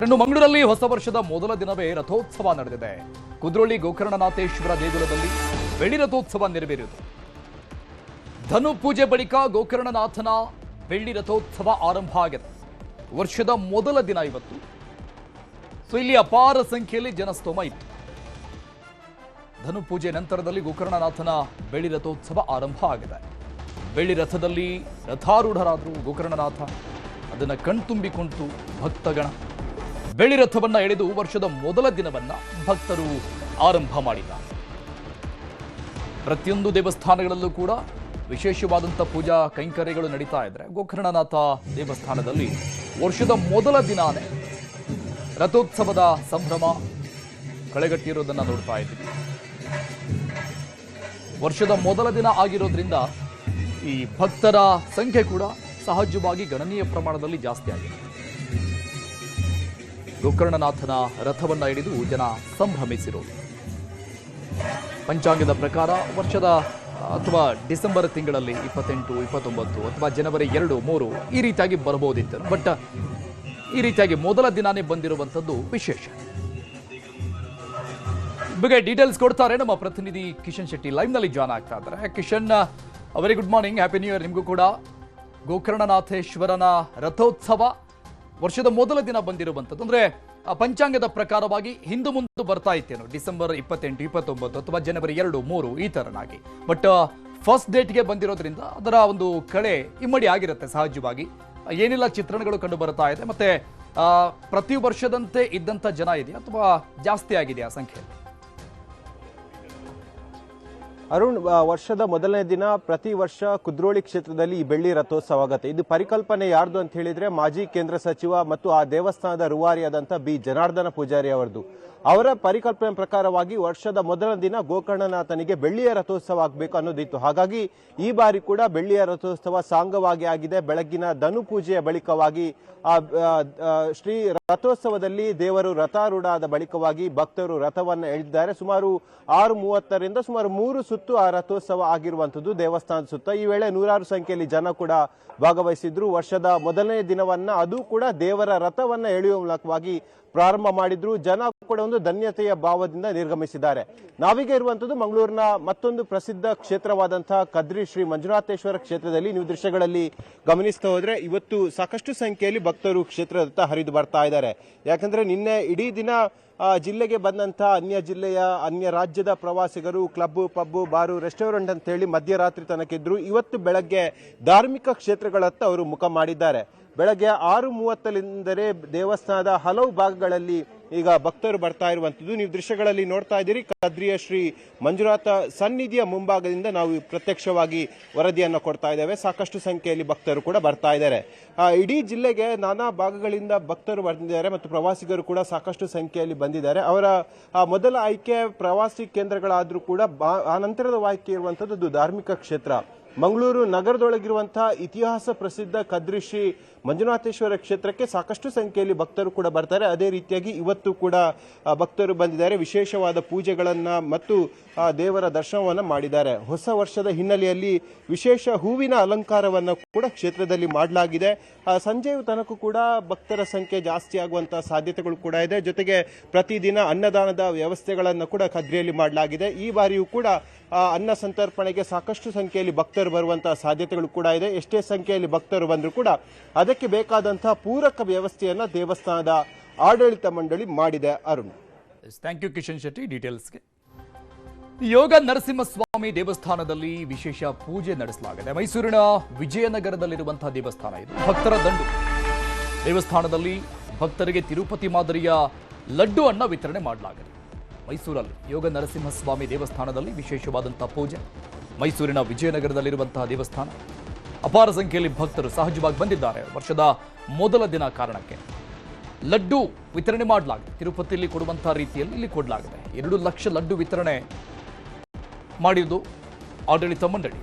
ಇನ್ನು ಮಂಗಳೂರಲ್ಲಿ ಹೊಸ ವರ್ಷದ ಮೊದಲ ದಿನವೇ ರಥೋತ್ಸವ ನಡೆದಿದೆ. ಕುದ್ರೋಳಿ ಗೋಕರ್ಣನಾಥೇಶ್ವರ ದೇಗುಲದಲ್ಲಿ ಬೆಳ್ಳಿ ರಥೋತ್ಸವ ನೆರವೇರಿತು. ಧನು ಪೂಜೆ ಬಳಿಕ ಗೋಕರ್ಣನಾಥನ ಬೆಳ್ಳಿ ರಥೋತ್ಸವ ಆರಂಭ ಆಗಿದೆ. ವರ್ಷದ ಮೊದಲ ದಿನ ಇವತ್ತು. ಇಲ್ಲಿ ಅಪಾರ ಸಂಖ್ಯೆಯಲ್ಲಿ ಜನಸ್ತೋಮ ಇತ್ತು. ಧನು ಪೂಜೆ ನಂತರದಲ್ಲಿ ಗೋಕರ್ಣನಾಥನ ಬೆಳ್ಳಿ ರಥೋತ್ಸವ ಆರಂಭ ಆಗಿದೆ. ಬೆಳ್ಳಿ ರಥದಲ್ಲಿ ರಥಾರೂಢರಾದರು ಗೋಕರ್ಣನಾಥ. ಅದನ್ನು ಕಣ್ತುಂಬಿಕೊಂಡು ಭಕ್ತಗಣ ಬೆಳ್ಳಿ ರಥವನ್ನ ಎಳೆದು ವರ್ಷದ ಮೊದಲ ದಿನವನ್ನ ಭಕ್ತರು ಆರಂಭ ಮಾಡಿದ್ದಾರೆ. ಪ್ರತಿಯೊಂದು ದೇವಸ್ಥಾನಗಳಲ್ಲೂ ಕೂಡ ವಿಶೇಷವಾದಂಥ ಪೂಜಾ ಕೈಂಕರ್ಯಗಳು ನಡೀತಾ ಇದ್ರೆ, ಗೋಕರ್ಣನಾಥ ದೇವಸ್ಥಾನದಲ್ಲಿ ವರ್ಷದ ಮೊದಲ ದಿನಾನೇ ರಥೋತ್ಸವದ ಸಂಭ್ರಮ ಕಳೆಗಟ್ಟಿರೋದನ್ನ ನೋಡ್ತಾ ಇದ್ದೀವಿ. ವರ್ಷದ ಮೊದಲ ದಿನ ಆಗಿರೋದ್ರಿಂದ ಈ ಭಕ್ತರ ಸಂಖ್ಯೆ ಕೂಡ ಸಹಜವಾಗಿ ಗಣನೀಯ ಪ್ರಮಾಣದಲ್ಲಿ ಜಾಸ್ತಿ ಆಗಿದೆ. ಗೋಕರ್ಣನಾಥನ ರಥವನ್ನ ಹಿಡಿದು ಜನ ಸಂಭ್ರಮಿಸಿರೋದು. ಪಂಚಾಂಗದ ಪ್ರಕಾರ ವರ್ಷದ ಅಥವಾ ಡಿಸೆಂಬರ್ ತಿಂಗಳಲ್ಲಿ 28, 29 ಅಥವಾ ಜನವರಿ 2, 3 ಈ ರೀತಿಯಾಗಿ ಬರಬಹುದಿತ್ತು. ಬಟ್ ಈ ರೀತಿಯಾಗಿ ಮೊದಲ ದಿನಾನೇ ಬಂದಿರುವಂಥದ್ದು ವಿಶೇಷ. ಬಗ್ಗೆ ಡೀಟೇಲ್ಸ್ ಕೊಡ್ತಾರೆ ನಮ್ಮ ಪ್ರತಿನಿಧಿ ಕಿಶನ್ ಶೆಟ್ಟಿ, ಲೈವ್ ನಲ್ಲಿ ಜಾಯ್ನ್ ಆಗ್ತಾ ಇದ್ದಾರೆ. Kishan, very good morning, happy new year ನಿಮಗೂ ಕೂಡ. ಗೋಕರ್ಣನಾಥೇಶ್ವರನ ರಥೋತ್ಸವ ವರ್ಷದ ಮೊದಲ ದಿನ ಬಂದಿರುವಂಥದ್ದು. ಅಂದ್ರೆ ಪಂಚಾಂಗದ ಪ್ರಕಾರವಾಗಿ ಹಿಂದು ಮುಂದೆ ಬರ್ತಾ ಇತ್ತೇನು, ಡಿಸೆಂಬರ್ 28, 29 ಅಥವಾ ಜನವರಿ 2, 3 ಈ ತರನಾಗಿ. ಬಟ್ ಫಸ್ಟ್ ಡೇಟ್ಗೆ ಬಂದಿರೋದ್ರಿಂದ ಅದರ ಒಂದು ಕಳೆ ಇಮ್ಮಡಿ ಆಗಿರುತ್ತೆ. ಸಹಜವಾಗಿ ಏನೆಲ್ಲ ಚಿತ್ರಣಗಳು ಕಂಡು ಬರ್ತಾ ಇದೆ, ಮತ್ತೆ ಪ್ರತಿ ವರ್ಷದಂತೆ ಇದ್ದಂಥ ಜನ ಇದೆಯಾ ಅಥವಾ ಜಾಸ್ತಿ ಆಗಿದೆಯಾ ಸಂಖ್ಯೆ? ಅರುಣ್, ವರ್ಷದ ಮೊದಲನೇ ದಿನ ಪ್ರತಿ ವರ್ಷ ಕುದ್ರೋಳಿ ಕ್ಷೇತ್ರದಲ್ಲಿ ಈ ಬೆಳ್ಳಿ ರಥೋತ್ಸವ ಆಗುತ್ತೆ. ಇದು ಪರಿಕಲ್ಪನೆ ಯಾರ್ದು ಅಂತ ಹೇಳಿದ್ರೆ ಮಾಜಿ ಕೇಂದ್ರ ಸಚಿವ ಮತ್ತು ಆ ದೇವಸ್ಥಾನದ ರೂವಾರಿಯಾದಂಥ ಬಿ ಜನಾರ್ದನ ಪೂಜಾರಿ ಅವರದು. ಅವರ ಪರಿಕಲ್ಪನೆ ಪ್ರಕಾರವಾಗಿ ವರ್ಷದ ಮೊದಲ ದಿನ ಗೋಕರ್ಣನಾಥನಿಗೆ ಬೆಳ್ಳಿಯ ರಥೋತ್ಸವ ಆಗಬೇಕು ಅನ್ನೋದಿತ್ತು. ಹಾಗಾಗಿ ಈ ಬಾರಿ ಕೂಡ ಬೆಳ್ಳಿಯ ರಥೋತ್ಸವ ಸಾಂಗವಾಗಿ ಆಗಿದೆ. ಬೆಳಗ್ಗಿನ ಧನು ಪೂಜೆಯ ಬಳಿಕವಾಗಿ ಶ್ರೀ ರಥೋತ್ಸವದಲ್ಲಿ ದೇವರು ರಥಾರೂಢ ಆದ ಬಳಿಕವಾಗಿ ಭಕ್ತರು ರಥವನ್ನು ಎಳೆದಿದ್ದಾರೆ. ಸುಮಾರು 6:30ರಿಂದ ಸುಮಾರು 3 ಸುತ್ತು ಆ ರಥೋತ್ಸವ ಆಗಿರುವಂಥದ್ದು ದೇವಸ್ಥಾನದ ಸುತ್ತ. ಈ ವೇಳೆ ನೂರಾರು ಸಂಖ್ಯೆಯಲ್ಲಿ ಜನ ಕೂಡ ಭಾಗವಹಿಸಿದ್ರು. ವರ್ಷದ ಮೊದಲನೇ ದಿನವನ್ನ ಅದು ಕೂಡ ದೇವರ ರಥವನ್ನ ಎಳೆಯುವ ಮೂಲಕವಾಗಿ ಪ್ರಾರಂಭ ಮಾಡಿದ್ರು. ಜನ ಕೂಡ ಒಂದು ಧನ್ಯತೆಯ ಭಾವದಿಂದ ನಿರ್ಗಮಿಸಿದ್ದಾರೆ. ನಾವೀಗ ಇರುವಂತದ್ದು ಮಂಗಳೂರಿನ ಮತ್ತೊಂದು ಪ್ರಸಿದ್ಧ ಕ್ಷೇತ್ರವಾದಂತಹ ಕದ್ರಿ ಶ್ರೀ ಮಂಜುನಾಥೇಶ್ವರ ಕ್ಷೇತ್ರದಲ್ಲಿ. ನೀವು ದೃಶ್ಯಗಳಲ್ಲಿ ಗಮನಿಸ್ತಾ ಹೋದ್ರೆ ಇವತ್ತು ಸಾಕಷ್ಟು ಸಂಖ್ಯೆಯಲ್ಲಿ ಭಕ್ತರು ಕ್ಷೇತ್ರದತ್ತ ಹರಿದು ಬರ್ತಾ ಇದ್ದಾರೆ. ಯಾಕಂದ್ರೆ ನಿನ್ನೆ ಇಡೀ ದಿನ ಜಿಲ್ಲೆಗೆ ಬಂದಂತಹ ಅನ್ಯ ಜಿಲ್ಲೆಯ ಅನ್ಯ ರಾಜ್ಯದ ಪ್ರವಾಸಿಗರು ಕ್ಲಬ್, ಪಬ್, ಬಾರು, ರೆಸ್ಟೋರೆಂಟ್ ಅಂತ ಹೇಳಿ ಮಧ್ಯರಾತ್ರಿ ತನಕ ಇದ್ರು. ಇವತ್ತು ಬೆಳಗ್ಗೆ ಧಾರ್ಮಿಕ ಕ್ಷೇತ್ರಗಳತ್ತ ಅವರು ಮುಖ ಮಾಡಿದ್ದಾರೆ. ಬೆಳಗ್ಗೆ 6:30ರಿಂದಲೇ ದೇವಸ್ಥಾನದ ಹಲವು ಭಾಗಗಳಲ್ಲಿ ಈಗ ಭಕ್ತರು ಬರ್ತಾ ಇರುವಂತದ್ದು. ನೀವು ದೃಶ್ಯಗಳಲ್ಲಿ ನೋಡ್ತಾ ಇದ್ದೀರಿ. ಕದ್ರಿಯ ಶ್ರೀ ಮಂಜುನಾಥ ಸನ್ನಿಧಿಯ ಮುಂಭಾಗದಿಂದ ನಾವು ಪ್ರತ್ಯಕ್ಷವಾಗಿ ವರದಿಯನ್ನು ಕೊಡ್ತಾ ಇದ್ದೇವೆ. ಸಾಕಷ್ಟು ಸಂಖ್ಯೆಯಲ್ಲಿ ಭಕ್ತರು ಕೂಡ ಬರ್ತಾ ಇದ್ದಾರೆ. ಇಡೀ ಜಿಲ್ಲೆಗೆ ನಾನಾ ಭಾಗಗಳಿಂದ ಭಕ್ತರು ಬಂದಿದ್ದಾರೆ ಮತ್ತು ಪ್ರವಾಸಿಗರು ಕೂಡ ಸಾಕಷ್ಟು ಸಂಖ್ಯೆಯಲ್ಲಿ ಬಂದಿದ್ದಾರೆ. ಅವರ ಮೊದಲ ಆಯ್ಕೆ ಪ್ರವಾಸಿ ಕೇಂದ್ರಗಳಾದ್ರೂ ಕೂಡ ಆ ನಂತರದ ಆಯ್ಕೆ ಇರುವಂತದ್ದು ಧಾರ್ಮಿಕ ಕ್ಷೇತ್ರ. ಮಂಗಳೂರು ನಗರದೊಳಗಿರುವಂತಹ ಇತಿಹಾಸ ಪ್ರಸಿದ್ಧ ಕದ್ರಿ ಶ್ರೀ ಮಂಜುನಾಥೇಶ್ವರ ಕ್ಷೇತ್ರಕ್ಕೆ ಸಾಕಷ್ಟು ಸಂಖ್ಯೆಯಲ್ಲಿ ಭಕ್ತರು ಕೂಡ ಬರ್ತಾರೆ. ಅದೇ ರೀತಿಯಾಗಿ ಇವತ್ತು ಕೂಡ ಭಕ್ತರು ಬಂದಿದ್ದಾರೆ. ವಿಶೇಷವಾದ ಪೂಜೆಗಳನ್ನ ಮತ್ತು ದೇವರ ದರ್ಶನವನ್ನ ಮಾಡಿದ್ದಾರೆ. ಹೊಸ ವರ್ಷದ ಹಿನ್ನೆಲೆಯಲ್ಲಿ ವಿಶೇಷ ಹೂವಿನ ಅಲಂಕಾರವನ್ನು ಕೂಡ ಕ್ಷೇತ್ರದಲ್ಲಿ ಮಾಡಲಾಗಿದೆ. ಸಂಜೆಯ ತನಕ ಕೂಡ ಭಕ್ತರ ಸಂಖ್ಯೆ ಜಾಸ್ತಿ ಆಗುವಂತಹ ಸಾಧ್ಯತೆಗಳು ಕೂಡ ಇದೆ. ಜೊತೆಗೆ ಪ್ರತಿದಿನ ಅನ್ನದಾನದ ವ್ಯವಸ್ಥೆಗಳನ್ನು ಕೂಡ ಕದ್ರಿಯಲ್ಲಿ ಮಾಡಲಾಗಿದೆ. ಈ ಬಾರಿಯೂ ಕೂಡ ಅನ್ನ ಸಂತರ್ಪಣೆಗೆ ಸಾಕಷ್ಟು ಸಂಖ್ಯೆಯಲ್ಲಿ ಭಕ್ತರು ಬರುವಂತಹ ಸಾಧ್ಯತೆಗಳು ಕೂಡ ಇದೆ. ಎಷ್ಟೇ ಸಂಖ್ಯೆಯಲ್ಲಿ ಭಕ್ತರು ಬಂದರೂ ಕೂಡ ಅದಕ್ಕೆ ಬೇಕಾದಂತಹ ಪೂರಕ ವ್ಯವಸ್ಥೆಯನ್ನ ದೇವಸ್ಥಾನದ ಆಡಳಿತ ಮಂಡಳಿ ಮಾಡಿದೆ. ಅರುಣ್, ಥ್ಯಾಂಕ್ ಯು ಕಿಶನ್ ಶೆಟ್ಟಿ ಡೀಟೇಲ್ಸ್ಗೆ. ಯೋಗ ನರಸಿಂಹಸ್ವಾಮಿ ದೇವಸ್ಥಾನದಲ್ಲಿ ವಿಶೇಷ ಪೂಜೆ ನಡೆಸಲಾಗಿದೆ. ಮೈಸೂರಿನ ವಿಜಯನಗರದಲ್ಲಿರುವಂತಹ ದೇವಸ್ಥಾನ ಇದು. ಭಕ್ತರ ದಂಡು. ದೇವಸ್ಥಾನದಲ್ಲಿ ಭಕ್ತರಿಗೆ ತಿರುಪತಿ ಮಾದರಿಯ ಲಡ್ಡು ಅನ್ನ ವಿತರಣೆ ಮಾಡಲಾಗಿದೆ. ಮೈಸೂರಲ್ಲಿ ಯೋಗ ನರಸಿಂಹಸ್ವಾಮಿ ದೇವಸ್ಥಾನದಲ್ಲಿ ವಿಶೇಷವಾದಂತಹ ಪೂಜೆ. ಮೈಸೂರಿನ ವಿಜಯನಗರದಲ್ಲಿರುವಂತಹ ದೇವಸ್ಥಾನ. ಅಪಾರ ಸಂಖ್ಯೆಯಲ್ಲಿ ಭಕ್ತರು ಸಹಜವಾಗಿ ಬಂದಿದ್ದಾರೆ. ವರ್ಷದ ಮೊದಲ ದಿನ ಕಾರಣಕ್ಕೆ ಲಡ್ಡು ವಿತರಣೆ ಮಾಡಲಾಗಿದೆ. ತಿರುಪತಿಯಲ್ಲಿ ಕೊಡುವಂತಹ ರೀತಿಯಲ್ಲಿ ಇಲ್ಲಿ ಕೊಡಲಾಗಿದೆ. 2 ಲಕ್ಷ ಲಡ್ಡು ವಿತರಣೆ ಮಾಡಿದ್ದು ಆಡಳಿತ ಮಂಡಳಿ.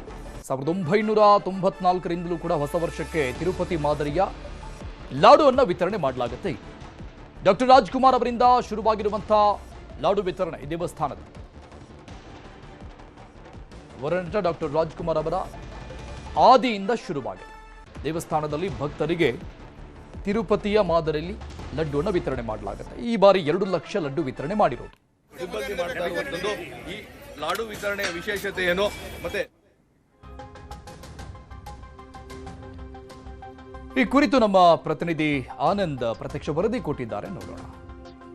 1994ರಿಂದಲೂ ಕೂಡ ಹೊಸ ವರ್ಷಕ್ಕೆ ತಿರುಪತಿ ಮಾದರಿಯ ಲಾಡುವನ್ನು ವಿತರಣೆ ಮಾಡಲಾಗುತ್ತೆ. ಡಾಕ್ಟರ್ ರಾಜ್ಕುಮಾರ್ ಅವರಿಂದ ಶುರುವಾಗಿರುವಂತಹ ಲಾಡು ವಿತರಣೆ ಈ ದೇವಸ್ಥಾನದ ವರನಟ ಡಾಕ್ಟರ್ ರಾಜ್ಕುಮಾರ್ ಅವರ ಆದಿಯಿಂದ ಶುರುವಾಗಿದೆ. ದೇವಸ್ಥಾನದಲ್ಲಿ ಭಕ್ತರಿಗೆ ತಿರುಪತಿಯ ಮಾದರಿಯಲ್ಲಿ ಲಡ್ಡುವನ್ನು ವಿತರಣೆ ಮಾಡಲಾಗುತ್ತೆ. ಈ ಬಾರಿ 2 ಲಕ್ಷ ಲಡ್ಡು ವಿತರಣೆ ಮಾಡಿರೋದು. ಸಿಬ್ಬಂದಿ ಮಾಡ್ತಾ ಇರುವಂತದ್ದು ಈ ಲಾಡು ವಿತರಣೆಯ ವಿಶೇಷತೆ ಏನು, ಮತ್ತೆ ಈ ಕುರಿತು ನಮ್ಮ ಪ್ರತಿನಿಧಿ ಆನಂದ್ ಪ್ರತ್ಯಕ್ಷ ವರದಿ ಕೊಟ್ಟಿದ್ದಾರೆ, ನೋಡೋಣ.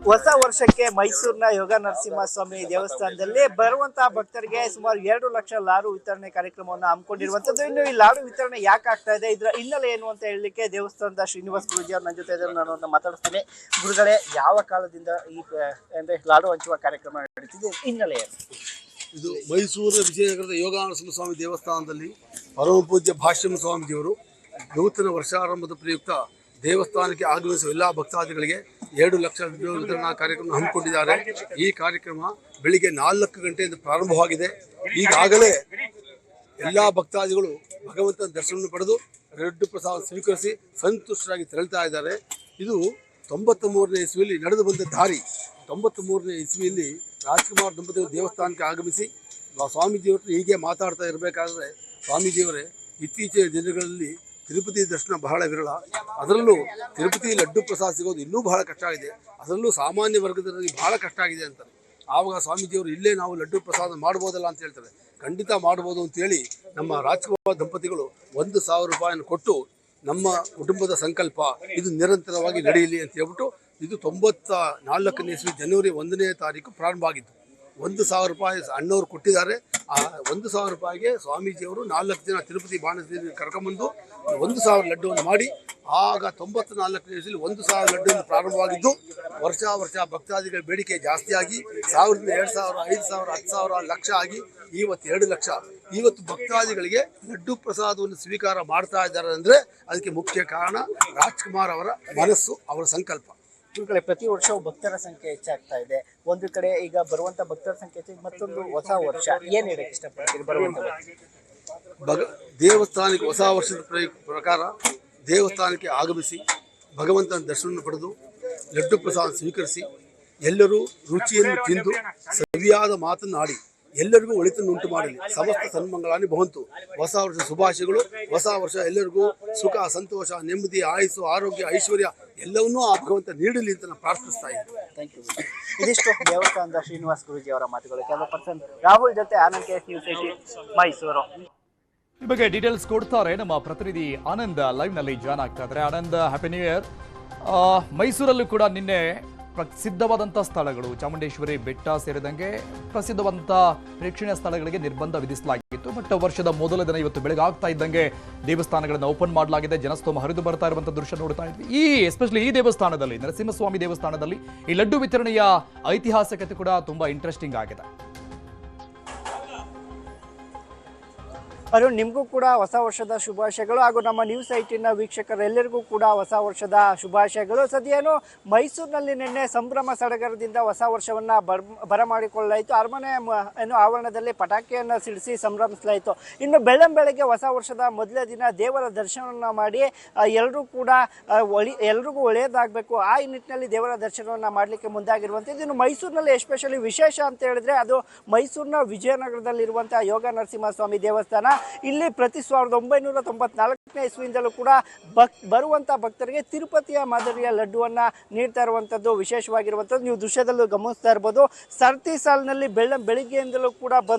ಹೊಸ ವರ್ಷಕ್ಕೆ ಮೈಸೂರಿನ ಯೋಗ ನರಸಿಂಹಸ್ವಾಮಿ ದೇವಸ್ಥಾನದಲ್ಲಿ ಬರುವಂತಹ ಭಕ್ತರಿಗೆ ಸುಮಾರು 2 ಲಕ್ಷ ಲಾಡು ವಿತರಣೆ ಕಾರ್ಯಕ್ರಮವನ್ನು ಹಮ್ಮಿಕೊಂಡಿರುವಂತದ್ದು. ಇನ್ನು ಈ ಲಾಡು ವಿತರಣೆ ಯಾಕೆ ಆಗ್ತಾ ಇದೆ, ಇದರ ಹಿನ್ನೆಲೆ ಏನು ಅಂತ ಹೇಳಲಿಕ್ಕೆ ದೇವಸ್ಥಾನದ ಶ್ರೀನಿವಾಸ್ ಗುರುಜಿ ಅವರು ನನ್ನ ಜೊತೆ ಇದ್ದಾರೆ. ನಾನು ಮಾತಾಡ್ತೀನಿ. ಗುರುಗಳೇ, ಯಾವ ಕಾಲದಿಂದ ಈ ಅಂದ್ರೆ ಲಾಡು ಹಂಚುವ ಕಾರ್ಯಕ್ರಮ ನಡೀತಿದೆ, ಹಿನ್ನೆಲೆ ಏನು? ಇದು ಮೈಸೂರು ವಿಜಯನಗರದ ಯೋಗ ನರಸಿಂಹಸ್ವಾಮಿ ದೇವಸ್ಥಾನದಲ್ಲಿ ಪರಮ ಪೂಜ್ಯ ಭಾಷ್ಯಮ ಸ್ವಾಮೀಜಿಯವರು ನೂತನ ವರ್ಷಾರಂಭದ ಪ್ರಯುಕ್ತ ದೇವಸ್ಥಾನಕ್ಕೆ ಆಗಮಿಸುವ ಎಲ್ಲ ಭಕ್ತಾದಿಗಳಿಗೆ 2 ಲಕ್ಷ ಲಡ್ಡು ವಿತರಣಾ ಕಾರ್ಯಕ್ರಮ ಹಮ್ಮಿಕೊಂಡಿದ್ದಾರೆ. ಈ ಕಾರ್ಯಕ್ರಮ ಬೆಳಿಗ್ಗೆ 4 ಗಂಟೆಯಿಂದ ಪ್ರಾರಂಭವಾಗಿದೆ. ಈಗಾಗಲೇ ಎಲ್ಲ ಭಕ್ತಾದಿಗಳು ಭಗವಂತನ ದರ್ಶನವನ್ನು ಪಡೆದು ಲಡ್ಡು ಪ್ರಸಾದ ಸ್ವೀಕರಿಸಿ ಸಂತುಷ್ಟರಾಗಿ ತೆರಳುತ್ತಾ ಇದ್ದಾರೆ. ಇದು 93ನೇ ಇಸ್ವಿಯಲ್ಲಿ ನಡೆದು ಬಂದ ದಾರಿ. 93ನೇ ಇಸ್ವಿಯಲ್ಲಿ ರಾಜ್ಕುಮಾರ್ ದಂಪತಿಗಳು ದೇವಸ್ಥಾನಕ್ಕೆ ಆಗಮಿಸಿ ಸ್ವಾಮೀಜಿಯವರು ಹೀಗೆ ಮಾತಾಡ್ತಾ ಇರಬೇಕಾದ್ರೆ, ಸ್ವಾಮೀಜಿಯವರೇ, ಇತ್ತೀಚಿನ ದಿನಗಳಲ್ಲಿ ತಿರುಪತಿ ದರ್ಶನ ಬಹಳ ವಿರಳ, ಅದರಲ್ಲೂ ತಿರುಪತಿ ಲಡ್ಡು ಪ್ರಸಾದ ಸಿಗೋದು ಇನ್ನೂ ಬಹಳ ಕಷ್ಟ ಆಗಿದೆ, ಅದರಲ್ಲೂ ಸಾಮಾನ್ಯ ವರ್ಗದವರಿಗೆ ಬಹಳ ಕಷ್ಟ ಆಗಿದೆ ಅಂತಾರೆ. ಆವಾಗ ಸ್ವಾಮೀಜಿಯವರು ಇಲ್ಲೇ ನಾವು ಲಡ್ಡು ಪ್ರಸಾದ ಮಾಡ್ಬೋದಲ್ಲ ಅಂತ ಹೇಳ್ತಾರೆ. ಖಂಡಿತ ಮಾಡ್ಬೋದು ಅಂತೇಳಿ ನಮ್ಮ ರಾಜ್ಕುಮಾರ್ ದಂಪತಿಗಳು 1,000 ರೂಪಾಯಿಯನ್ನು ಕೊಟ್ಟು, ನಮ್ಮ ಕುಟುಂಬದ ಸಂಕಲ್ಪ ಇದು ನಿರಂತರವಾಗಿ ನಡೆಯಲಿ ಅಂತ ಹೇಳ್ಬಿಟ್ಟು, ಇದು 94ನೇ ಇಸ್ವಿ ಜನವರಿ 1ನೇ ತಾರೀಕು ಪ್ರಾರಂಭ ಆಗಿತ್ತು. 1,000 ರೂಪಾಯಿ ಅಣ್ಣವರು ಕೊಟ್ಟಿದ್ದಾರೆ. ಆ 1,000 ರೂಪಾಯಿಗೆ ಸ್ವಾಮೀಜಿಯವರು 4 ಜನ ತಿರುಪತಿ ಬಾಣಸಿರಿ ಕರ್ಕೊಂಬಂದು 1,000 ಲಡ್ಡುವನ್ನು ಮಾಡಿ, ಆಗ 94ನೇ ಇಸ್ವಿಯಲ್ಲಿ 1,000 ಲಡ್ಡುವನ್ನು ಪ್ರಾರಂಭವಾಗಿದ್ದು, ವರ್ಷ ಭಕ್ತಾದಿಗಳ ಬೇಡಿಕೆ ಜಾಸ್ತಿಯಾಗಿ 1000, 2,000, 5,000, 10,000 ಲಕ್ಷ ಆಗಿ ಇವತ್ತು 2 ಲಕ್ಷ. ಇವತ್ತು ಭಕ್ತಾದಿಗಳಿಗೆ ಲಡ್ಡು ಪ್ರಸಾದವನ್ನು ಸ್ವೀಕಾರ ಮಾಡ್ತಾ ಇದ್ದಾರೆ ಅಂದರೆ ಅದಕ್ಕೆ ಮುಖ್ಯ ಕಾರಣ ರಾಜ್ಕುಮಾರ್ ಅವರ ಮನಸ್ಸು, ಅವರ ಸಂಕಲ್ಪ. ಇವುಗಳೇ ಪ್ರತಿ ವರ್ಷವೂ ಭಕ್ತರ ಸಂಖ್ಯೆ ಹೆಚ್ಚಾಗ್ತಾ ಇದೆ. ಒಂದು ಕಡೆ ಈಗ ಬರುವಂತ ಭಕ್ತರ ಸಂಖ್ಯೆ ಹೆಚ್ಚಾಗಿ, ಮತ್ತೊಂದು ಹೊಸ ವರ್ಷ ಏನ್ ಹೇಳಕ್ ಇಷ್ಟಪಡ್ತೀರಿ? ಬರುವಂತ ದೇವಸ್ಥಾನಕ್ಕೆ ಹೊಸ ವರ್ಷದ ಪ್ರಕಾರ ದೇವಸ್ಥಾನಕ್ಕೆ ಆಗಮಿಸಿ ಭಗವಂತನ ದರ್ಶನವನ್ನು ಪಡೆದು ಲಡ್ಡು ಪ್ರಸಾದ ಸ್ವೀಕರಿಸಿ ಎಲ್ಲರೂ ರುಚಿಯನ್ನು ತಿಂದು ಸವಿಯಾದ ಮಾತನ್ನು ಆಡಿ ಎಲ್ಲರಿಗೂ ಒಳಿತನ್ನು ಉಂಟು ಮಾಡಲಿ. ಸಮಸ್ತ ಸನ್ಮಂಗಳಾನಿ ಭವಂತು. ಹೊಸ ವರ್ಷ ಶುಭಾಶಯಗಳು. ಹೊಸ ವರ್ಷ ಎಲ್ಲರಿಗೂ ಸುಖ, ಸಂತೋಷ, ನೆಮ್ಮದಿ, ಆಯುಸ್ಸು, ಆರೋಗ್ಯ, ಐಶ್ವರ್ಯ ಎಲ್ಲವನ್ನೂ ಆ ಭಗವಂತ ನೀಡಲಿ ಅಂತ ನಾನು ಪ್ರಾರ್ಥಿಸ್ತಾ ಇದ್ದೀನಿ. Thank you. ಇದಿಷ್ಟು ದೇವಸ್ಥಾನದ ಶ್ರೀನಿವಾಸ್ ಗುರುಜಿ ಅವರ ಮಾತುಗಳು. ಕೆಲವು ಪರ್ಸನ್ ರಾಹುಲ್ ಜೊತೆ ಆನಂದ್ KS News 18 ಮೈಸೂರು. ಈ ಬಗ್ಗೆ ಡೀಟೇಲ್ಸ್ ಕೊಡ್ತಾರೆ ನಮ್ಮ ಪ್ರತಿನಿಧಿ ಆನಂದ್, ಲೈವ್ ನಲ್ಲಿ ಜಾಯ್ನ್ ಆಗ್ತಾ ಇದ್ದಾರೆ. Anand, happy new year. ಮೈಸೂರಲ್ಲೂ ಕೂಡ ನಿನ್ನೆ ಪ್ರಸಿದ್ಧವಾದಂಥ ಸ್ಥಳಗಳು, ಚಾಮುಂಡೇಶ್ವರಿ ಬೆಟ್ಟ ಸೇರಿದಂಗೆ ಪ್ರಸಿದ್ಧವಾದಂಥ ಪ್ರೇಕ್ಷಣೀಯ ಸ್ಥಳಗಳಿಗೆ ನಿರ್ಬಂಧ ವಿಧಿಸಲಾಗಿತ್ತು. ಬಟ್ ವರ್ಷದ ಮೊದಲ ದಿನ ಇವತ್ತು ಬೆಳಗ್ಗೆ ಆಗ್ತಾ ಇದ್ದಂಗೆ ದೇವಸ್ಥಾನಗಳನ್ನು ಓಪನ್ ಮಾಡಲಾಗಿದೆ. ಜನಸ್ತೋಮ ಹರಿದು ಬರ್ತಾ ಇರುವಂಥ ದೃಶ್ಯ ನೋಡ್ತಾ ಇದ್ವಿ. ಎಸ್ಪೆಷಲಿ ಈ ದೇವಸ್ಥಾನದಲ್ಲಿ, ನರಸಿಂಹಸ್ವಾಮಿ ದೇವಸ್ಥಾನದಲ್ಲಿ ಈ ಲಡ್ಡು ವಿತರಣೆಯ ಐತಿಹಾಸಿಕತೆ ಕೂಡ ತುಂಬಾ ಇಂಟ್ರೆಸ್ಟಿಂಗ್ ಆಗಿದೆ. ಅರುಣ್, ನಿಮಗೂ ಕೂಡ ಹೊಸ ವರ್ಷದ ಶುಭಾಶಯಗಳು, ಹಾಗೂ ನಮ್ಮ ನ್ಯೂಸ್ 18ನ ವೀಕ್ಷಕರೆಲ್ಲರಿಗೂ ಕೂಡ ಹೊಸ ವರ್ಷದ ಶುಭಾಶಯಗಳು. ಸದ್ಯೇನು ಮೈಸೂರಿನಲ್ಲಿ ನಿನ್ನೆ ಸಂಭ್ರಮ ಸಡಗರದಿಂದ ಹೊಸ ವರ್ಷವನ್ನ ಬರಮಾಡಿಕೊಳ್ಳಲಾಯಿತು. ಅರಮನೆ ಆವರಣದಲ್ಲಿ ಪಟಾಕಿಯನ್ನು ಸಿಡಿಸಿ ಸಂಭ್ರಮಿಸಲಾಯಿತು. ಇನ್ನು ಬೆಳ್ಳಂಬೆಳಗ್ಗೆ ಹೊಸ ವರ್ಷದ ಮೊದಲನೇ ದಿನ ದೇವರ ದರ್ಶನವನ್ನು ಮಾಡಿ ಎಲ್ರಿಗೂ ಒಳ್ಳೆಯದಾಗಬೇಕು, ಆ ನಿಟ್ಟಿನಲ್ಲಿ ದೇವರ ದರ್ಶನವನ್ನು ಮಾಡಲಿಕ್ಕೆ ಮುಂದಾಗಿರುವಂಥದ್ದು. ಇನ್ನು ಮೈಸೂರಿನಲ್ಲಿ ಎಸ್ಪೆಷಲಿ ವಿಶೇಷ ಅಂತ ಹೇಳಿದ್ರೆ ಅದು ಮೈಸೂರಿನ ವಿಜಯನಗರದಲ್ಲಿರುವಂತಹ ಯೋಗ ನರಸಿಂಹಸ್ವಾಮಿ ದೇವಸ್ಥಾನ. ಇಲ್ಲಿ ಪ್ರತಿ 1994ನೇ ಇಸ್ವಿಯಿಂದಲೂ ಕೂಡ ಬರುವಂತಹ ಭಕ್ತರಿಗೆ ತಿರುಪತಿಯ ಮಾದರಿಯ ಲಡ್ಡುವನ್ನ ನೀಡ್ತಾ ಇರುವಂತದ್ದು ವಿಶೇಷವಾಗಿರುವಂತದ್ದು. ನೀವು ದೃಶ್ಯದಲ್ಲೂ ಗಮನಿಸ್ತಾ ಇರಬಹುದು. ಸರತಿ ಸಾಲಿನಲ್ಲಿ ಬೆಳಿಗ್ಗೆಯಿಂದಲೂ ಕೂಡ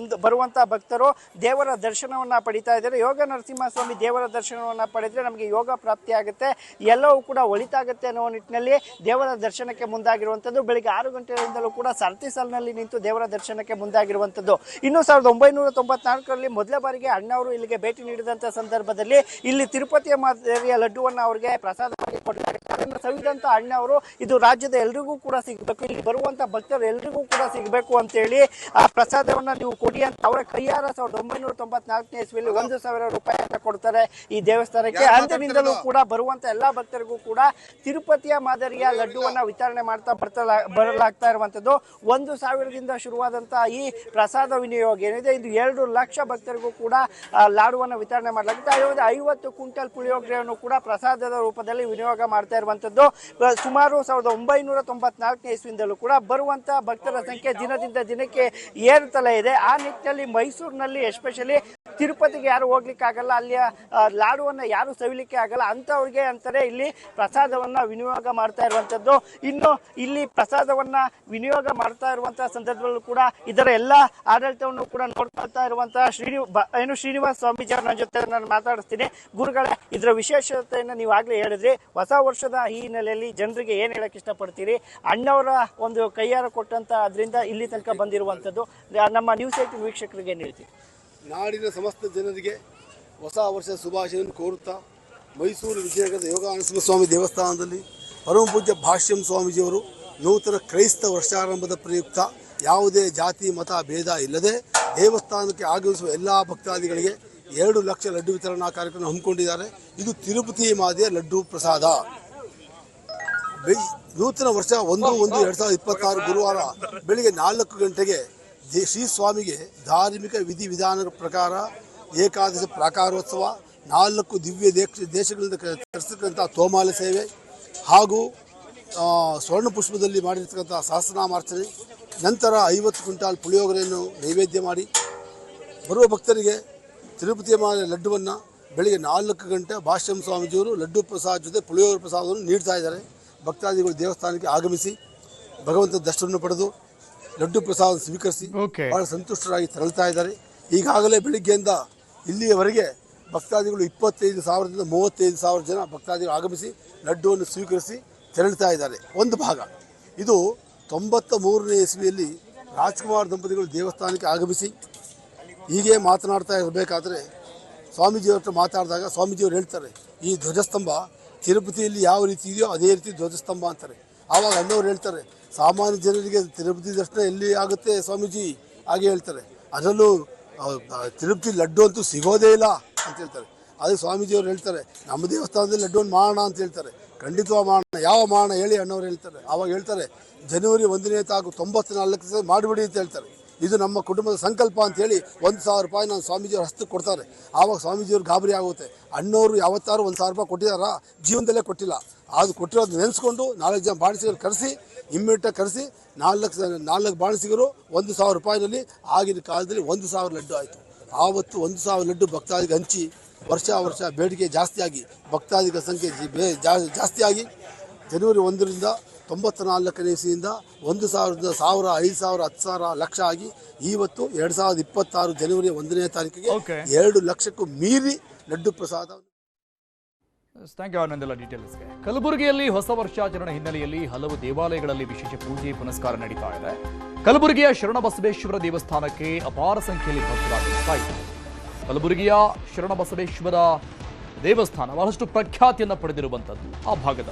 ಬರುವಂತಹ ಭಕ್ತರು ದೇವರ ದರ್ಶನವನ್ನ ಪಡಿತಾ ಇದ್ದಾರೆ. ಯೋಗ ನರಸಿಂಹಸ್ವಾಮಿ ದೇವರ ದರ್ಶನವನ್ನ ಪಡೆದ್ರೆ ನಮಗೆ ಯೋಗ ಪ್ರಾಪ್ತಿ ಆಗುತ್ತೆ, ಎಲ್ಲವೂ ಕೂಡ ಒಳಿತಾಗುತ್ತೆ ಅನ್ನೋ ನಿಟ್ಟಿನಲ್ಲಿ ದೇವರ ದರ್ಶನಕ್ಕೆ ಮುಂದಾಗಿರುವಂತದ್ದು. ಬೆಳಿಗ್ಗೆ 6 ಗಂಟೆಯಿಂದಲೂ ಕೂಡ ಸರತಿ ಸಾಲಿನಲ್ಲಿ ನಿಂತು ದೇವರ ದರ್ಶನಕ್ಕೆ ಮುಂದಾಗಿರುವಂತದ್ದು. ಇನ್ನು 1994ರಲ್ಲಿ ಮೊದಲ ಬಾರಿಗೆ ಅಣ್ಣವರು ಇಲ್ಲಿಗೆ ಭೇಟಿ ನೀಡಿದಂತ ಸಂದರ್ಭದಲ್ಲಿ ಇಲ್ಲಿ ತಿರುಪತಿಯ ಮಾದರಿಯ ಲಡ್ಡುವನ್ನ ಅವರಿಗೆ ಪ್ರಸಾದವಾಗಿ ಕೊಡಲಾಗಿದೆ. ಅದನ್ನು ಸವಿದಂತ ಅಣ್ಣವರು ಇದು ರಾಜ್ಯದ ಎಲ್ರಿಗೂ ಕೂಡ ಸಿಗಬೇಕು, ಇಲ್ಲಿ ಬರುವಂತ ಭಕ್ತರು ಎಲ್ರಿಗೂ ಕೂಡ ಸಿಗಬೇಕು ಅಂತ ಹೇಳಿ ಆ ಪ್ರಸಾದವನ್ನ ನೀವು ಕೊಡಿ ಅಂತ ಅವರ ಕೈಯಾರ 1994ನೇ ಇಸ್ವಿಯಲ್ಲಿ 1,000 ರೂಪಾಯಿ ಅಂತ ಕೊಡ್ತಾರೆ ಈ ದೇವಸ್ಥಾನಕ್ಕೆ. ಅಂದಿನಿಂದಲೂ ಕೂಡ ಬರುವಂತ ಎಲ್ಲಾ ಭಕ್ತರಿಗೂ ಕೂಡ ತಿರುಪತಿಯ ಮಾದರಿಯ ಲಡ್ಡುವನ್ನ ವಿತರಣೆ ಮಾಡ್ತಾ ಬರಲಾಗ್ತಾ ಇರುವಂತದ್ದು. 1,000ದಿಂದ ಶುರುವಾದಂತಹ ಈ ಪ್ರಸಾದ ವಿನಿಯೋಗ ಏನಿದೆ ಇದು 2 ಲಕ್ಷ ಭಕ್ತರಿಗೂ ಕೂಡ ಲಾಡುವನ್ನು ವಿತರಣೆ ಮಾಡಲಾಗುತ್ತೆ. ಅದೇ 50 ಕ್ವಿಂಟಲ್ ಪುಳಿಯೋಗರೆಯನ್ನು ಕೂಡ ಪ್ರಸಾದದ ರೂಪದಲ್ಲಿ ವಿನಿಯೋಗ ಮಾಡ್ತಾ ಇರುವಂಥದ್ದು. ಸುಮಾರು 1994ನೇ ಇಸ್ವಿಯಿಂದಲೂ ಕೂಡ ಬರುವಂಥ ಭಕ್ತರ ಸಂಖ್ಯೆ ದಿನದಿಂದ ದಿನಕ್ಕೆ ಏರುತ್ತಲೇ ಇದೆ. ಆ ನಿಟ್ಟಿನಲ್ಲಿ ಮೈಸೂರಿನಲ್ಲಿ ಎಸ್ಪೆಷಲಿ ತಿರುಪತಿಗೆ ಯಾರು ಹೋಗ್ಲಿಕ್ಕಾಗಲ್ಲ, ಅಲ್ಲಿಯ ಲಾಡುವನ್ನು ಯಾರು ಸವಿಲಿಕ್ಕೆ ಆಗಲ್ಲ ಅಂಥವ್ರಿಗೆ ಅಂತಾರೆ ಇಲ್ಲಿ ಪ್ರಸಾದವನ್ನು ವಿನಿಯೋಗ ಮಾಡ್ತಾ ಇರುವಂಥದ್ದು. ಇನ್ನು ಇಲ್ಲಿ ಪ್ರಸಾದವನ್ನು ವಿನಿಯೋಗ ಮಾಡ್ತಾ ಇರುವಂಥ ಸಂದರ್ಭದಲ್ಲೂ ಕೂಡ ಇದರ ಎಲ್ಲ ಆಡಳಿತವನ್ನು ಕೂಡ ನೋಡ್ಕೊಳ್ತಾ ಇರುವಂತಹ ಶ್ರೀನಿವಾಸ ಸ್ವಾಮೀಜಿ ಅವರ ಜೊತೆ ನಾನು ಮಾತಾಡಿಸ್ತೀನಿ. ಗುರುಗಳೇ, ಇದರ ವಿಶೇಷತೆಯನ್ನು ನೀವು ಆಗ್ಲೇ ಹೇಳಿದ್ರಿ. ಹೊಸ ವರ್ಷದ ಈ ಹಿನ್ನೆಲೆಯಲ್ಲಿ ಜನರಿಗೆ ಏನು ಹೇಳಕ್ ಇಷ್ಟಪಡ್ತೀರಿ? ಅಣ್ಣವರ ಒಂದು ಕೈಯಾರ ಕೊಟ್ಟಂತ ಅದರಿಂದ ಇಲ್ಲಿ ತನಕ ಬಂದಿರುವಂಥದ್ದು ನಮ್ಮ ನ್ಯೂಸ್ 18 ವೀಕ್ಷಕರಿಗೆ ಏನು ಹೇಳ್ತೀವಿ? ನಾಡಿನ ಸಮಸ್ತ ಜನರಿಗೆ ಹೊಸ ವರ್ಷದ ಶುಭಾಶಯವನ್ನು ಕೋರುತ್ತಾ ಮೈಸೂರು ವಿಜಯನಗರದ ಯೋಗಾನಂದ ಸ್ವಾಮಿ ದೇವಸ್ಥಾನದಲ್ಲಿ ಪರಮ ಪೂಜ್ಯ ಭಾಷ್ಯಂ ಸ್ವಾಮೀಜಿಯವರು ನೂತನ ಕ್ರೈಸ್ತ ವರ್ಷಾರಂಭದ ಪ್ರಯುಕ್ತ ಯಾವುದೇ ಜಾತಿ ಮತ ಭೇದ ಇಲ್ಲದೆ ದೇವಸ್ಥಾನಕ್ಕೆ ಆಗಮಿಸುವ ಎಲ್ಲ ಭಕ್ತಾದಿಗಳಿಗೆ 2 ಲಕ್ಷ ಲಡ್ಡು ವಿತರಣಾ ಕಾರ್ಯಕ್ರಮ ಹಮ್ಮಿಕೊಂಡಿದ್ದಾರೆ. ಇದು ತಿರುಪತಿ ಮಾದರಿಯ ಲಡ್ಡು ಪ್ರಸಾದ. ನೂತನ ವರ್ಷ 1/1/2026 ಗುರುವಾರ ಬೆಳಿಗ್ಗೆ 4 ಗಂಟೆಗೆ ಶ್ರೀ ಸ್ವಾಮಿಗೆ ಧಾರ್ಮಿಕ ವಿಧಿವಿಧಾನದ ಪ್ರಕಾರ ಏಕಾದಶಿ ಪ್ರಾಕಾರೋತ್ಸವ, 4 ದಿವ್ಯ ದೇಶಗಳಿಂದ ತರಿಸಿರ್ತಕ್ಕಂಥ ತೋಮಾಲೆ ಸೇವೆ ಹಾಗೂ ಸ್ವರ್ಣ ಪುಷ್ಪದಲ್ಲಿ ಮಾಡಿರ್ತಕ್ಕಂಥ ಸಹಸ್ರನಾಮಾರ್ಚನೆ, ನಂತರ 50 ಕ್ವಿಂಟಾಲ್ ಪುಳಿಯೋಗರೆಯನ್ನು ನೈವೇದ್ಯ ಮಾಡಿ ಬರುವ ಭಕ್ತರಿಗೆ ತಿರುಪತಿ ಮಾದರಿಯ ಲಡ್ಡುವನ್ನು ಬೆಳಿಗ್ಗೆ 4 ಗಂಟೆ ಭಾಷ್ಯಂ ಸ್ವಾಮೀಜಿಯವರು ಲಡ್ಡು ಪ್ರಸಾದ ಜೊತೆ ಪುಳಿಯೋಗರೆ ಪ್ರಸಾದವನ್ನು ನೀಡ್ತಾ ಇದ್ದಾರೆ. ಭಕ್ತಾದಿಗಳು ದೇವಸ್ಥಾನಕ್ಕೆ ಆಗಮಿಸಿ ಭಗವಂತನ ದರ್ಶನವನ್ನು ಪಡೆದು ಲಡ್ಡು ಪ್ರಸಾದ ಸ್ವೀಕರಿಸಿ ಬಹಳ ಸಂತುಷ್ಟರಾಗಿ ತೆರಳುತ್ತಾ ಇದ್ದಾರೆ. ಈಗಾಗಲೇ ಬೆಳಿಗ್ಗೆಯಿಂದ ಇಲ್ಲಿಯವರೆಗೆ ಭಕ್ತಾದಿಗಳು 25,000ದಿಂದ 35,000 ಜನ ಭಕ್ತಾದಿಗಳು ಆಗಮಿಸಿ ಲಡ್ಡುವನ್ನು ಸ್ವೀಕರಿಸಿ ತೆರಳುತ್ತಾ ಇದ್ದಾರೆ. ಒಂದು ಭಾಗ ಇದು 93ನೇ ಇಸ್ವಿಯಲ್ಲಿ ರಾಜ್ಕುಮಾರ್ ದಂಪತಿಗಳು ದೇವಸ್ಥಾನಕ್ಕೆ ಆಗಮಿಸಿ ಹೀಗೆ ಮಾತನಾಡ್ತಾ ಇರಬೇಕಾದ್ರೆ ಸ್ವಾಮೀಜಿಯವ್ರ ಹತ್ರ ಮಾತಾಡಿದಾಗ ಸ್ವಾಮೀಜಿಯವರು ಹೇಳ್ತಾರೆ, ಈ ಧ್ವಜಸ್ತಂಭ ತಿರುಪತಿಯಲ್ಲಿ ಯಾವ ರೀತಿ ಇದೆಯೋ ಅದೇ ರೀತಿ ಧ್ವಜಸ್ತಂಭ ಅಂತಾರೆ. ಆವಾಗ ಅಣ್ಣವ್ರು ಹೇಳ್ತಾರೆ, ಸಾಮಾನ್ಯ ಜನರಿಗೆ ತಿರುಪತಿ ದರ್ಶನ ಎಲ್ಲಿ ಆಗುತ್ತೆ ಸ್ವಾಮೀಜಿ ಹಾಗೆ ಹೇಳ್ತಾರೆ, ಅದರಲ್ಲೂ ತಿರುಪತಿ ಲಡ್ಡು ಅಂತೂ ಸಿಗೋದೇ ಇಲ್ಲ ಅಂತ ಹೇಳ್ತಾರೆ. ಅದೇ ಸ್ವಾಮೀಜಿಯವರು ಹೇಳ್ತಾರೆ, ನಮ್ಮ ದೇವಸ್ಥಾನದಲ್ಲಿ ಲಡ್ಡುವನ್ನು ಮಾಡೋಣ ಅಂತ ಹೇಳ್ತಾರೆ. ಖಂಡಿತವಾಗಿ ಮಾಡೋಣ, ಯಾವ ಮಾಡೋಣ ಹೇಳಿ ಅಣ್ಣವ್ರು ಹೇಳ್ತಾರೆ. ಆವಾಗ ಹೇಳ್ತಾರೆ, ಜನವರಿ 1ನೇ ತಾರೀಕು 94 ಮಾಡಿಬಿಡಿ ಅಂತ ಹೇಳ್ತಾರೆ. ಇದು ನಮ್ಮ ಕುಟುಂಬದ ಸಂಕಲ್ಪ ಅಂತೇಳಿ 1,000 ರೂಪಾಯಿ ನಾನು ಸ್ವಾಮೀಜಿಯವ್ರ ಹಸ್ತಕ್ಕೆ ಕೊಡ್ತಾರೆ. ಆವಾಗ ಸ್ವಾಮೀಜಿಯವ್ರು ಗಾಬರಿ ಆಗುತ್ತೆ. ಅಣ್ಣವರು ಯಾವತ್ತಾರು 1,000 ರೂಪಾಯಿ ಕೊಟ್ಟಿದ್ದಾರಾ? ಜೀವನದಲ್ಲೇ ಕೊಟ್ಟಿಲ್ಲ. ಅದು ಕೊಟ್ಟಿರೋದು ನೆನೆಸ್ಕೊಂಡು 4 ಜನ ಬಾಣಸಿಗರು ಕರೆಸಿ ಇಮ್ಮಿಡಿಯೇಟಾಗಿ ಕರೆಸಿ 4 ಬಾಣಸಿಗರು 1,000 ರೂಪಾಯಿನಲ್ಲಿ ಆಗಿನ ಕಾಲದಲ್ಲಿ 1,000 ಲಡ್ಡು ಆಯಿತು. ಆವತ್ತು 1,000 ಲಡ್ಡು ಭಕ್ತಾದಿಗೆ ಹಂಚಿ ವರ್ಷ ಬೇಡಿಕೆ ಜಾಸ್ತಿಯಾಗಿ ಭಕ್ತಾದಿಗಳ ಸಂಖ್ಯೆ ಜಾಸ್ತಿಯಾಗಿ ಜನವರಿ 1ರಿಂದ 94ನೇ ಇಸ್ವಿಯಿಂದ 1,000, 1,000, 5,000, 10,000 ಲಕ್ಷ ಆಗಿ ಇವತ್ತು 2026 ಜನವರಿ 1ನೇ ತಾರೀಕಿಗೆ 2 ಲಕ್ಷಕ್ಕೂ ಮೀರಿ ಲಡ್ಡು ಪ್ರಸಾದ. ಥ್ಯಾಂಕ್ ಯು ಆನಂದೆಲ್ಲ ಡೀಟೇಲ್ಸ್ಗೆ. ಕಲಬುರಗಿಯಲ್ಲಿ ಹೊಸ ವರ್ಷಾಚರಣೆ ಹಿನ್ನೆಲೆಯಲ್ಲಿ ಹಲವು ದೇವಾಲಯಗಳಲ್ಲಿ ವಿಶೇಷ ಪೂಜೆ ಪುನಸ್ಕಾರ ನಡೀತಾ ಇದೆ. ಕಲಬುರಗಿಯ ಶರಣಬಸವೇಶ್ವರ ದೇವಸ್ಥಾನಕ್ಕೆ ಅಪಾರ ಸಂಖ್ಯೆಯಲ್ಲಿ ಭಕ್ತರಾಗಮಿಸ್ತಾ ಇದ್ದಾರೆ. ಕಲಬುರಗಿಯ ಶರಣಬಸವೇಶ್ವರ ದೇವಸ್ಥಾನ ಬಹಳಷ್ಟು ಪ್ರಖ್ಯಾತಿಯನ್ನು ಪಡೆದಿರುವಂಥದ್ದು. ಆ ಭಾಗದ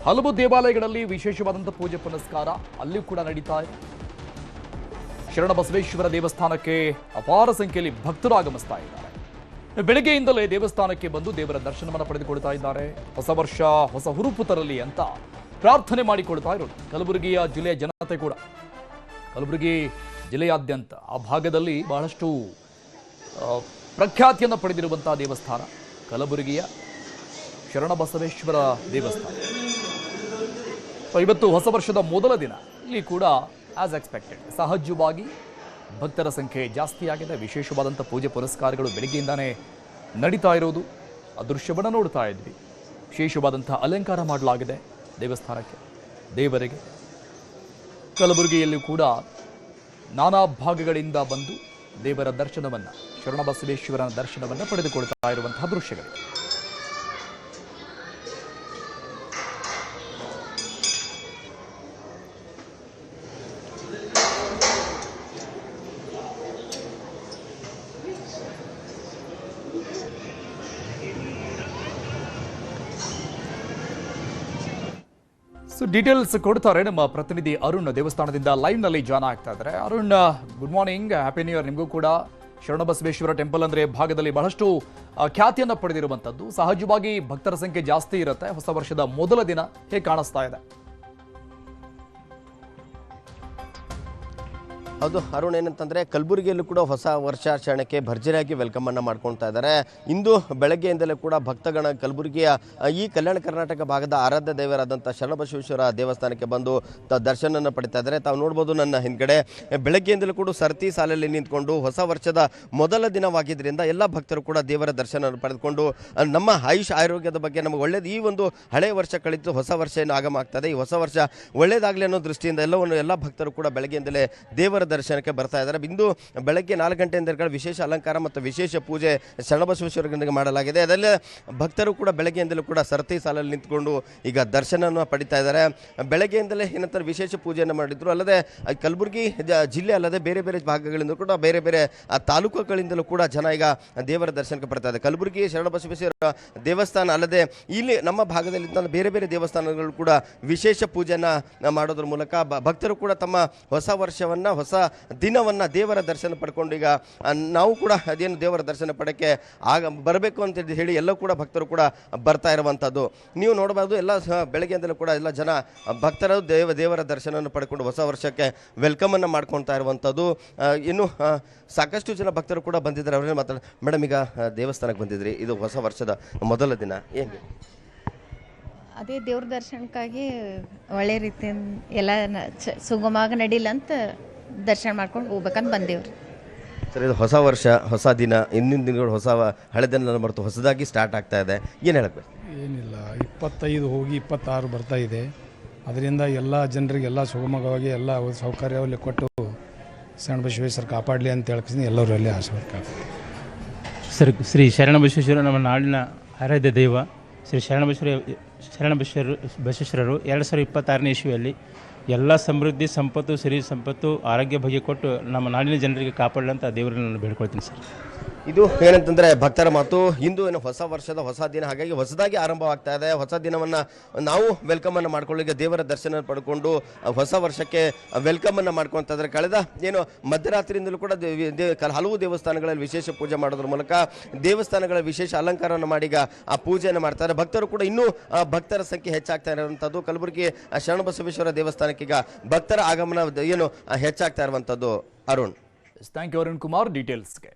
ಹಲವು ದೇವಾಲಯಗಳಲ್ಲಿ ವಿಶೇಷವಾದಂಥ ಪೂಜೆ ಪುನಸ್ಕಾರ ಅಲ್ಲಿ ಕೂಡ ನಡೀತಾ ಇದೆ. ಶರಣಬಸವೇಶ್ವರ ದೇವಸ್ಥಾನಕ್ಕೆ ಅಪಾರ ಸಂಖ್ಯೆಯಲ್ಲಿ ಭಕ್ತರು ಆಗಮಿಸ್ತಾ ಇದ್ದಾರೆ. ಬೆಳಗ್ಗೆಯಿಂದಲೇ ದೇವಸ್ಥಾನಕ್ಕೆ ಬಂದು ದೇವರ ದರ್ಶನವನ್ನು ಪಡೆದುಕೊಳ್ತಾ ಇದ್ದಾರೆ. ಹೊಸ ವರ್ಷ ಹೊಸ ಹುರುಪು ತರಲಿ ಅಂತ ಪ್ರಾರ್ಥನೆ ಮಾಡಿಕೊಳ್ತಾ ಇರೋದು ಕಲಬುರಗಿಯ ಜಿಲ್ಲೆಯ ಜನತೆ ಕೂಡ. ಕಲಬುರಗಿ ಜಿಲ್ಲೆಯಾದ್ಯಂತ ಆ ಭಾಗದಲ್ಲಿ ಬಹಳಷ್ಟು ಪ್ರಖ್ಯಾತಿಯನ್ನು ಪಡೆದಿರುವಂತಹ ದೇವಸ್ಥಾನ ಕಲಬುರಗಿಯ ಶರಣಬಸವೇಶ್ವರ ದೇವಸ್ಥಾನ. ಇವತ್ತು ಹೊಸ ವರ್ಷದ ಮೊದಲ ದಿನ ಇಲ್ಲಿ ಕೂಡ ಆಸ್ ಎಕ್ಸ್ಪೆಕ್ಟೆಡ್ ಸಹಜವಾಗಿ ಭಕ್ತರ ಸಂಖ್ಯೆ ಜಾಸ್ತಿಯಾಗಿದೆ. ವಿಶೇಷವಾದಂಥ ಪೂಜೆ ಪುನಸ್ಕಾರಗಳು ಬೆಳಗ್ಗೆಯಿಂದಾನೇ ನಡೀತಾ ಇರೋದು ಆ ದೃಶ್ಯವನ್ನು ನೋಡ್ತಾ ಇದ್ವಿ. ವಿಶೇಷವಾದಂಥ ಅಲಂಕಾರ ಮಾಡಲಾಗಿದೆ ದೇವಸ್ಥಾನಕ್ಕೆ, ದೇವರಿಗೆ. ಕಲಬುರಗಿಯಲ್ಲಿ ಕೂಡ ನಾನಾ ಭಾಗಗಳಿಂದ ಬಂದು ದೇವರ ದರ್ಶನವನ್ನು, ಶರಣಬಸವೇಶ್ವರನ ದರ್ಶನವನ್ನು ಪಡೆದುಕೊಳ್ತಾ ಇರುವಂತಹ ದೃಶ್ಯಗಳು. ಡೀಟೇಲ್ಸ್ ಕೊಡ್ತಾರೆ ನಮ್ಮ ಪ್ರತಿನಿಧಿ ಅರುಣ್, ದೇವಸ್ಥಾನದಿಂದ ಲೈವ್ ನಲ್ಲಿ ಜಾಯ್ನ್ ಆಗ್ತಾ ಇದ್ದಾರೆ. Arun, good morning, happy new year ನಿಮಗೂ ಕೂಡ. ಶರಣಬಸವೇಶ್ವರ ಟೆಂಪಲ್ ಅಂದ್ರೆ ಭಾಗದಲ್ಲಿ ಬಹಳಷ್ಟು ಖ್ಯಾತಿಯನ್ನು ಪಡೆದಿರುವಂತದ್ದು. ಸಹಜವಾಗಿ ಭಕ್ತರ ಸಂಖ್ಯೆ ಜಾಸ್ತಿ ಇರುತ್ತೆ. ಹೊಸ ವರ್ಷದ ಮೊದಲ ದಿನ ಹೇಗೆ ಕಾಣಿಸ್ತಾ ಇದೆ? ಹೌದು ಅರುಣ್, ಏನಂತಂದರೆ ಕಲಬುರಗಿಯಲ್ಲೂ ಕೂಡ ಹೊಸ ವರ್ಷಾಚರಣೆಗೆ ಭರ್ಜರಿಯಾಗಿ ವೆಲ್ಕಮ್ ಅನ್ನು ಮಾಡ್ಕೊಳ್ತಾ ಇದ್ದಾರೆ. ಇಂದು ಬೆಳಗ್ಗೆಯಿಂದಲೇ ಕೂಡ ಭಕ್ತಗಣ ಕಲಬುರಗಿಯ ಈ ಕಲ್ಯಾಣ ಕರ್ನಾಟಕ ಭಾಗದ ಆರಾಧ್ಯ ದೇವರಾದಂಥ ಶರಣಬಸವೇಶ್ವರ ದೇವಸ್ಥಾನಕ್ಕೆ ಬಂದು ದರ್ಶನವನ್ನು ಪಡಿತಾ ಇದ್ದಾರೆ. ತಾವು ನೋಡ್ಬೋದು ನನ್ನ ಹಿಂದ್ಗಡೆ ಬೆಳಗ್ಗೆಯಿಂದಲೂ ಕೂಡ ಸರತಿ ಸಾಲಲ್ಲಿ ನಿಂತ್ಕೊಂಡು ಹೊಸ ವರ್ಷದ ಮೊದಲ ದಿನವಾಗಿದ್ದರಿಂದ ಎಲ್ಲ ಭಕ್ತರು ಕೂಡ ದೇವರ ದರ್ಶನವನ್ನು ಪಡೆದುಕೊಂಡು ನಮ್ಮ ಆಯುಷ್ ಆರೋಗ್ಯದ ಬಗ್ಗೆ ನಮಗೆ ಒಳ್ಳೇದು, ಈ ಒಂದು ಹಳೆಯ ವರ್ಷ ಕಳಿತು ಹೊಸ ವರ್ಷ ಏನು ಆಗಮ ಆಗ್ತದೆ, ಈ ಹೊಸ ವರ್ಷ ಒಳ್ಳೇದಾಗಲಿ ಅನ್ನೋ ದೃಷ್ಟಿಯಿಂದ ಎಲ್ಲ ಭಕ್ತರು ಕೂಡ ಬೆಳಗ್ಗೆಯಿಂದಲೇ ದೇವರ ದರ್ಶನಕ್ಕೆ ಬರ್ತಾ ಇದ್ದಾರೆ. ಇಂದು ಬೆಳಗ್ಗೆ 4 ಗಂಟೆಯಿಂದ ವಿಶೇಷ ಅಲಂಕಾರ ಮತ್ತು ವಿಶೇಷ ಪೂಜೆ ಶರಣಬಸವೇಶ್ವರನಿಗೆ ಮಾಡಲಾಗಿದೆ. ಅದಲ್ಲೇ ಭಕ್ತರು ಕೂಡ ಬೆಳಗ್ಗೆಯಿಂದಲೂ ಕೂಡ ಸರತಿ ಸಾಲಲ್ಲಿ ನಿಂತ್ಕೊಂಡು ಈಗ ದರ್ಶನವನ್ನು ಪಡಿತಾ ಇದ್ದಾರೆ. ಬೆಳಗ್ಗೆಯಿಂದಲೇ ಏನಂತಾರೆ ವಿಶೇಷ ಪೂಜೆಯನ್ನು ಮಾಡಿದ್ರು. ಅಲ್ಲದೆ ಕಲಬುರಗಿ ಜಿಲ್ಲೆ ಅಲ್ಲದೆ ಬೇರೆ ಬೇರೆ ಭಾಗಗಳಿಂದ ಕೂಡ ಬೇರೆ ಬೇರೆ ತಾಲೂಕುಗಳಿಂದಲೂ ಕೂಡ ಜನ ಈಗ ದೇವರ ದರ್ಶನಕ್ಕೆ ಬರ್ತಾ ಇದೆ. ಕಲಬುರಗಿ ಶರಣಬಸವೇಶ್ವರ ದೇವಸ್ಥಾನ ಅಲ್ಲದೆ ಇಲ್ಲಿ ನಮ್ಮ ಭಾಗದಲ್ಲಿ ಬೇರೆ ಬೇರೆ ದೇವಸ್ಥಾನಗಳು ಕೂಡ ವಿಶೇಷ ಪೂಜೆಯನ್ನು ಮಾಡೋದ್ರ ಮೂಲಕ ಭಕ್ತರು ಕೂಡ ತಮ್ಮ ಹೊಸ ವರ್ಷವನ್ನು ಹೊಸ ದಿನವನ್ನು ದೇವರ ದರ್ಶನ ಪಡ್ಕೊಂಡು ಈಗ ನಾವು ಕೂಡ ಅದೇನು ದೇವರ ದರ್ಶನ ಪಡೋಕ್ಕೆ ಬರಬೇಕು ಅಂತ ಹೇಳಿ ಎಲ್ಲ ಕೂಡ ಭಕ್ತರು ಕೂಡ ಬರ್ತಾ ಇರುವಂಥದ್ದು ನೀವು ನೋಡಬಹುದು. ಎಲ್ಲ ಬೆಳಗ್ಗೆಯಿಂದಲೂ ಕೂಡ ಎಲ್ಲ ಜನ ಭಕ್ತರು ದೇವರ ದರ್ಶನವನ್ನು ಪಡ್ಕೊಂಡು ಹೊಸ ವರ್ಷಕ್ಕೆ ವೆಲ್ಕಮನ್ನು ಮಾಡ್ಕೊಳ್ತಾ ಇರುವಂಥದ್ದು. ಇನ್ನು ಸಾಕಷ್ಟು ಜನ ಭಕ್ತರು ಕೂಡ ಬಂದಿದ್ದಾರೆ. ಅವರೇ ಮಾತಾಡ ಮೇಡಮ್, ಈಗ ದೇವಸ್ಥಾನಕ್ಕೆ ಬಂದಿದ್ರಿ, ಇದು ಹೊಸ ವರ್ಷದ ಮೊದಲ ದಿನ, ಏನು ಅದೇ ದೇವ್ರ ದರ್ಶನಕ್ಕಾಗಿ ಒಳ್ಳೆ ರೀತಿಯಿಂದ ಎಲ್ಲ ಸುಗಮವಾಗಿ ನಡೀಲಿ ಅಂತ ದರ್ಶನ ಮಾಡ್ಕೊಂಡು ಹೋಗ್ಬೇಕಂತ ಬಂದೇವ್ರಿ. ಸರ್, ಇದು ಹೊಸ ವರ್ಷ ಹೊಸ ದಿನ, ಇಂದಿನ ದಿನಗಳು ಹೊಸ ಹಳೆ ದಿನ ಮರೆತು ಹೊಸದಾಗಿ ಸ್ಟಾರ್ಟ್ ಆಗ್ತಾ ಇದೆ, ಏನು ಹೇಳಬೇಕು? ಏನಿಲ್ಲ, 25 ಹೋಗಿ 26 ಬರ್ತಾ ಇದೆ. ಅದರಿಂದ ಎಲ್ಲ ಜನರಿಗೆ ಎಲ್ಲ ಸುಗಮವಾಗಿ ಎಲ್ಲ ಸೌಕರ್ಯವನ್ನು ಕೊಟ್ಟು ಶರಣಬಸವೇಶ್ವರ ಕಾಪಾಡಲಿ ಅಂತ ಹೇಳ್ಕೊಂಡು ಎಲ್ಲರೂ ಅಲ್ಲಿ ಆಶೀರ್ವಾದ. ಸರ್, ಶ್ರೀ ಶರಣಬಸವೇಶ್ವರ ನಮ್ಮ ನಾಡಿನ ಆರಾಧ್ಯ ದೈವ ಶ್ರೀ ಬಸವೇಶ್ವರರು 2026ನೇ ಇಸ್ವಿಯಲ್ಲಿ ಎಲ್ಲ ಸಮೃದ್ಧಿ, ಸಂಪತ್ತು, ಸಿರಿ ಸಂಪತ್ತು, ಆರೋಗ್ಯ ಬಗ್ಗೆ ಕೊಟ್ಟು ನಮ್ಮ ನಾಡಿನ ಜನರಿಗೆ ಕಾಪಾಡಲಿ ಅಂತ ದೇವರನ್ನು ನಾನು ಬೇಡ್ಕೊಳ್ತೀನಿ ಸರ್. ಇದು ಏನಂತಂದರೆ ಭಕ್ತರ ಮಾತು. ಇಂದು ಏನು ಹೊಸ ವರ್ಷದ ಹೊಸ ದಿನ, ಹಾಗಾಗಿ ಹೊಸದಾಗಿ ಆರಂಭವಾಗ್ತಾ ಇದೆ. ಹೊಸ ದಿನವನ್ನು ನಾವು ವೆಲ್ಕಮನ್ನು ಮಾಡ್ಕೊಳ್ಳಿಕ್ಕೆ ದೇವರ ದರ್ಶನ ಪಡ್ಕೊಂಡು ಹೊಸ ವರ್ಷಕ್ಕೆ ವೆಲ್ಕಮನ್ನು ಮಾಡ್ಕೊಳ್ತಾ ಇದ್ದಾರೆ. ಕಳೆದ ಏನು ಮಧ್ಯರಾತ್ರಿಯಿಂದಲೂ ಕೂಡ ಹಲವು ದೇವಸ್ಥಾನಗಳಲ್ಲಿ ವಿಶೇಷ ಪೂಜೆ ಮಾಡೋದ್ರ ಮೂಲಕ ದೇವಸ್ಥಾನಗಳ ವಿಶೇಷ ಅಲಂಕಾರವನ್ನು ಮಾಡೀಗ ಆ ಪೂಜೆಯನ್ನು ಮಾಡ್ತಾರೆ. ಭಕ್ತರು ಕೂಡ ಇನ್ನೂ ಭಕ್ತರ ಸಂಖ್ಯೆ ಹೆಚ್ಚಾಗ್ತಾ ಇರುವಂಥದ್ದು. ಕಲಬುರಗಿ ಶರಣಬಸವೇಶ್ವರ ದೇವಸ್ಥಾನಕ್ಕೆ ಈಗ ಭಕ್ತರ ಆಗಮನ ಏನು ಹೆಚ್ಚಾಗ್ತಾ ಇರುವಂಥದ್ದು. Arun, thank you Arun Kumar ಡೀಟೇಲ್ಸ್ಗೆ.